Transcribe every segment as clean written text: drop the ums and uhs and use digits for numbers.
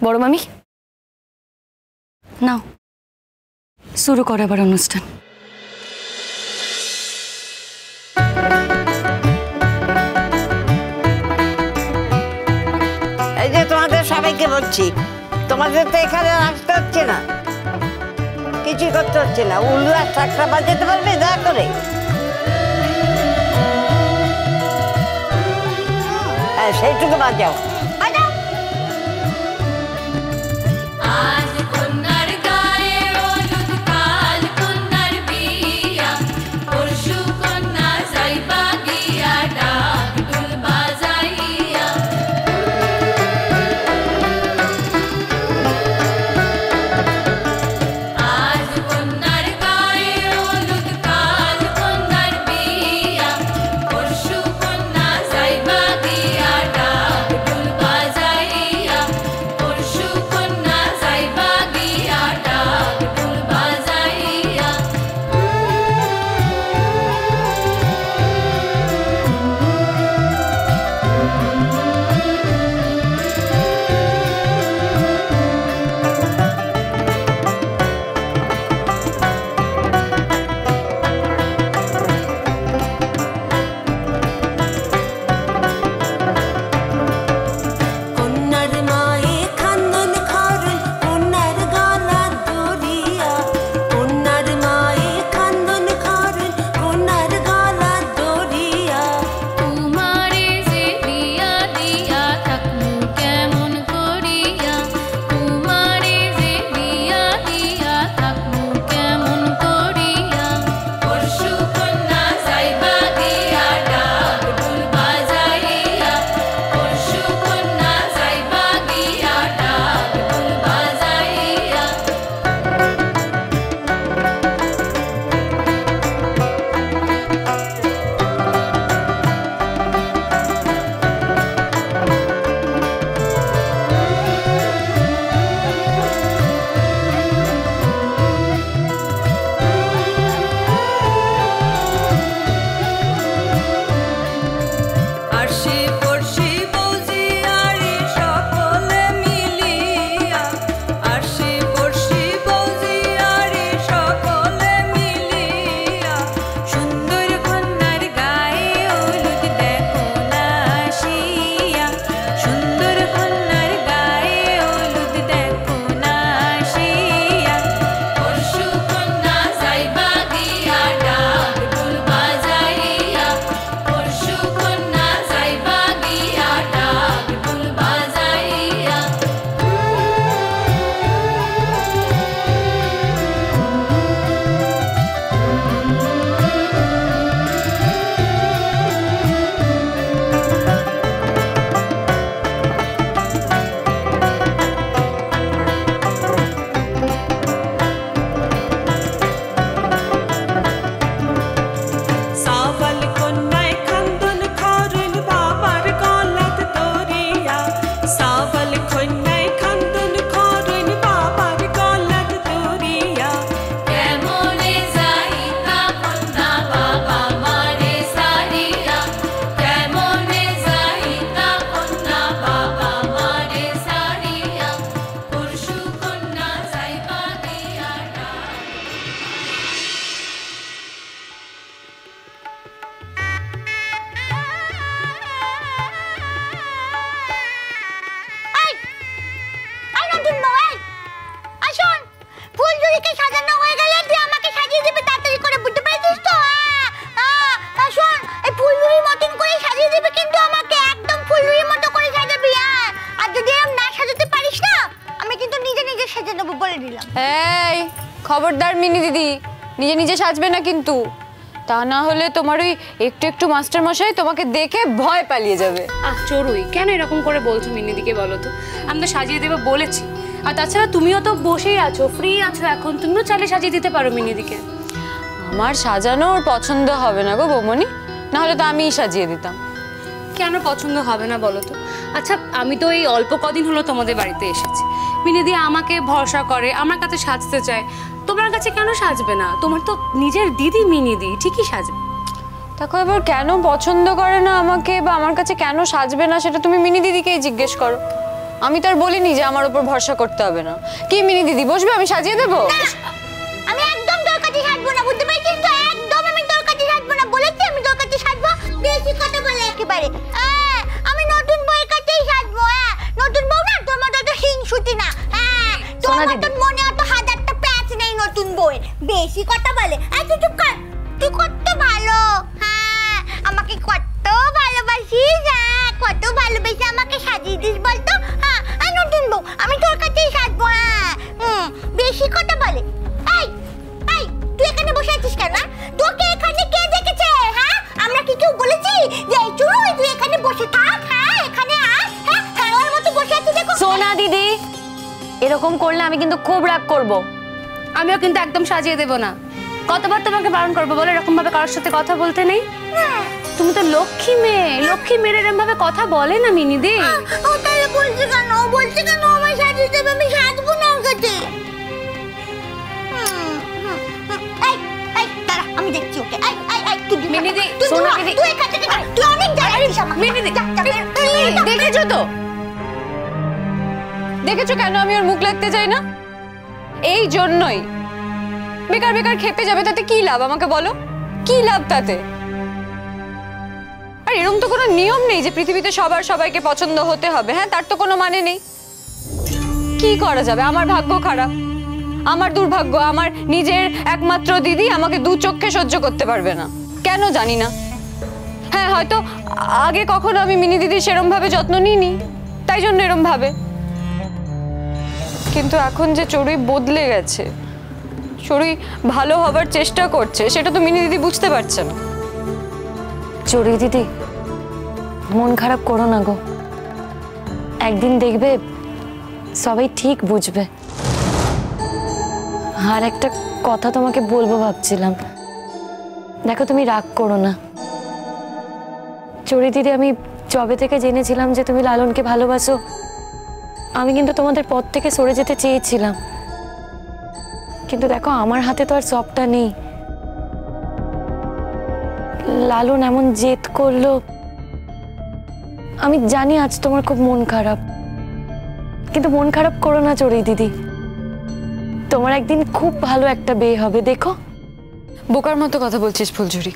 বড় মামি নাও শুরু করো এবার অনুষ্ঠান। এই যে তোমাদের সবাইকে বলছি, তোমাদের তো এখানে আসতে হচ্ছে না, কিছুই করতে হচ্ছে না। উল্লু আর ঠাকরা বাজাতে পারবে দয়া করে? হ্যাঁ, সেইটুকু বাজাও। খবরদার মিনি দিদি, নিজে নিজে সাজবে না কিন্তু, তা না হলে তোমার ওই একটু একটু মাস্টার মশাই তোমাকে দেখে ভয় পালিয়ে যাবে। চড়ুই কেন এরকম করে বলছো মিনিদিকে বলো তো? আমি তো সাজিয়ে দেবো বলেছি, আর তাছাড়া তুমিও তো বসেই আছো, ফ্রি আছো এখন, তুমিও চাইলে সাজিয়ে দিতে পারো মিনিদিকে। আমার সাজানো ওর পছন্দ হবে না গো বৌমনি, না হলে তো আমিই সাজিয়ে দিতাম। কেন পছন্দ হবে না বলো তো? আচ্ছা আমি তো এই অল্প কদিন হলো তোমাদের বাড়িতে এসেছি, মিনিদি আমাকে ভরসা করে, আমার কাছে সাজতে চায়, তোমার কাছে কেন সাজবে না? তোমার তো নিজের দিদি মিনিদি, ঠিকই সাজবে। দেখো এবার কেন পছন্দ করে না আমাকে বা আমার কাছে কেন সাজবে না সেটা তুমি মিনি দিদিকেই জিজ্ঞেস করো। আমি তো আর বলিনি যে আমার উপর ভরসা করতে হবে না। কি মিনি দিদি বসবে, আমি সাজিয়ে দেবো? আমি একদম তোর কাছে সাজবো না, বুঝতে পেরেছিস তো? একদম আমি তোর কাছে সাজবো না, বলেছি আমি তোর কাছে সাজবো। বেশি কথা বলে একেবারে। আমি নতুন বউয়ের কাছেই সাজবো। নতুন বউ না, তোর মতো তো হিংসুটি না। তোর মতন মনে অত হাজারটা প্যাচ নেই নতুন বউয়ের। বেশি কথা বলে। তুই চুপ কর। তুই কত ভালো, আমাকে কত ভালোবাসিস, কত ভালোবেসে আমাকে সাজিয়ে দিস বলতো। নতুন বউ, আমি তোর কাছেই সাজবো। বেশি কথা বলে। এই তুই এখানে বসে আছিস কেন? তোকে এখানে কে দেখেছে? আমরা কি কেউ বলেছি যে এই চুড়ুই তুই এখানে বসে থাক? এখানে আস। খেলার মতো বসে আছিস দেখো। সোনা দিদি, এরকম করলে আমি কিন্তু খুব রাগ করব। আমিও কিন্তু একদম সাজিয়ে দেব না। কতবার তোমাকে বারণ করবো বলে এরকম ভাবে কারোর সাথে কথা বলতে নেই? তুমি তো লক্ষ্মী মেয়ে, লক্ষ্মী মেয়ের এরকম ভাবে কথা বলে না মিনিদি। ও তাহলে বলছে কেন? বলছে কেন আমায় সাজিয়ে দেবে? আমি সাজবো না ওর কাছে। দাঁড়া, আমি দেখছি ওকে। মিনিদি, তুই সোনা দিদি, তুই এখান থেকে যা। তুই অনেক জ্বালানিস আমাকে। মিনিদি, দেখেছো তো, দেখেছো কেন আমি ওর মুখ লাগতে চাই না? এই জন্যই। বেকার বেকার খেপে যাবে, তাতে কি লাভ আমাকে বলো? কি লাভ তাতে? আর এরকম তো কোনো নিয়ম নেই যে পৃথিবীতে সবার সবাইকে পছন্দ হতে হবে। তার তো কোনো মানে নেই। কি করা যাবে? আমার ভাগ্য খারাপ, আমার দুর্ভাগ্য। আমার নিজের একমাত্র দিদি আমাকে দু চোখে সহ্য করতে পারবে না, কেন জানি না। হয়তো আগে কখনো আমি মিনি দিদি সেরম ভাবে যত্ন নিইনি, তাই জন্য এরম ভাবে। কিন্তু এখন যে চড়ুই বদলে গেছে, চড়ুই ভালো হবার চেষ্টা করছে, সেটা তো মিনি দিদি বুঝতে পারছে না। চড়ি দিদি, মন খারাপ করো না গো, একদিন দেখবে সবাই ঠিক বুঝবে। আর একটা কথা তোমাকে বলবো ভাবছিলাম, দেখো তুমি রাগ করো না। চড়ি দিদি, আমি যবে থেকে জেনেছিলাম যে তুমি লালনকে ভালোবাসো, আমি কিন্তু তোমাদের পথ থেকে সরে যেতে চেয়েছিলাম, কিন্তু দেখো আমার হাতে তো আর সবটা নেই। লালন এমন জেদ করলো, আমি জানি আজ তোমার খুব মন খারাপ, কিন্তু মন খারাপ করো না চড়ি দিদি, তোমার একদিন খুব ভালো একটা বিয়ে হবে, দেখো। বোকার মতো কথা বলছিস ফুলঝুরি,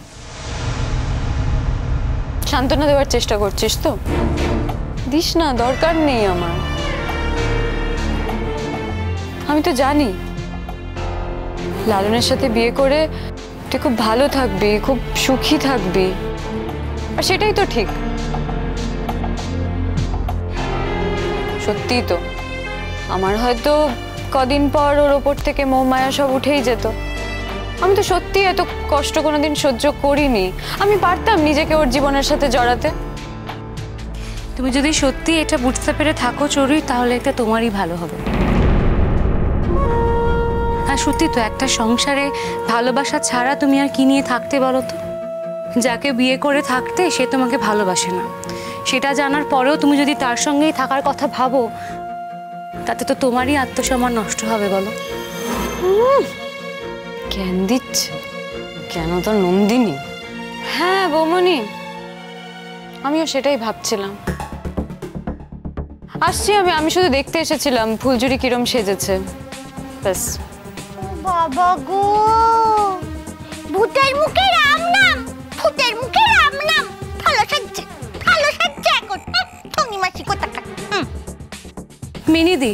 সান্ত্বনা দেওয়ার চেষ্টা করছিস তো? দিস না, দরকার নেই আমার। আমি তো জানি লালনের সাথে বিয়ে করে তুই খুব ভালো থাকবি, খুব সুখী থাকবি, আর সেটাই তো ঠিক। সত্যি তো, আমার হয়তো কদিন পর ওর ওপর থেকে মোহ মায়া সব উঠেই যেত। আমি তো সত্যি এত কষ্ট কোনোদিন সহ্য করিনি। আমি পারতাম নিজেকে ওর জীবনের সাথে জড়াতে। তুমি যদি সত্যি এটা বুঝতে পেরে থাকো চড়ুই, তাহলে এটা তোমারই ভালো হবে। সত্যি তো, একটা সংসারে ভালোবাসা ছাড়া তুমি আর কি নিয়ে থাকতে বলো তো? যাকে বিয়ে করে থাকতে সে তোমাকে ভালোবাসে না, সেটা জানার পরেও তুমি যদি তার সঙ্গেই থাকার কথা ভাবো, তাতে তো তোমারই আত্মসম্মান নষ্ট হবে বলো। জ্ঞান দিচ্ছে কেন তো নন্দিনী? হ্যাঁ বৌমনি, আমিও সেটাই ভাবছিলাম। আসছি আমি শুধু দেখতে এসেছিলাম ফুলঝুরি কিরম সেজেছে, ব্যাস। বাবা গো, ভূতের মুখে রাম নাম, ভূতের মুখে রাম নাম। ভালো সাজছে, ভালো সাজছে এখন। টনি মাসি কোথাকার। মিনিদি,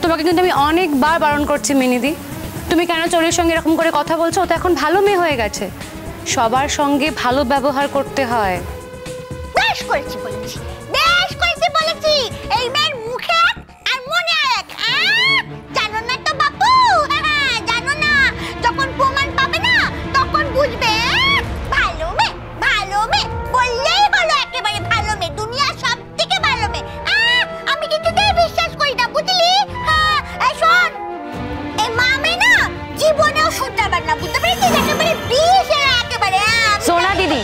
তোমাকে কিন্তু আমি অনেকবার বারণ করছি মিনিদি, তুমি কেন চড়ুইয়ের সঙ্গে এরকম করে কথা বলছো? ও তো এখন ভালো মেয়ে হয়ে গেছে, সবার সঙ্গে ভালো ব্যবহার করতে হয়। বেশ করেছি বলেছি, বেশ করেছি বলেছি। এই মেয়ের মুখে আর মনে এক। জানো না তো বাপু, জানো না, যখন প্রমাণ পাবে না তখন বুঝবে। ভালো মেয়ে, ভালো মেয়ে বললেই হলো, একেবারে ভালো মেয়ে, দুনিয়ার সব থেকে ভালো মেয়ে। আমি কিছুতেই বিশ্বাস করি না, বুঝলি? শোন, এই মামে না জীবনেও শুধরাবার না, বুঝতে পেরেছিস? একেবারে বিষ একেবারে। সোনা দিদি,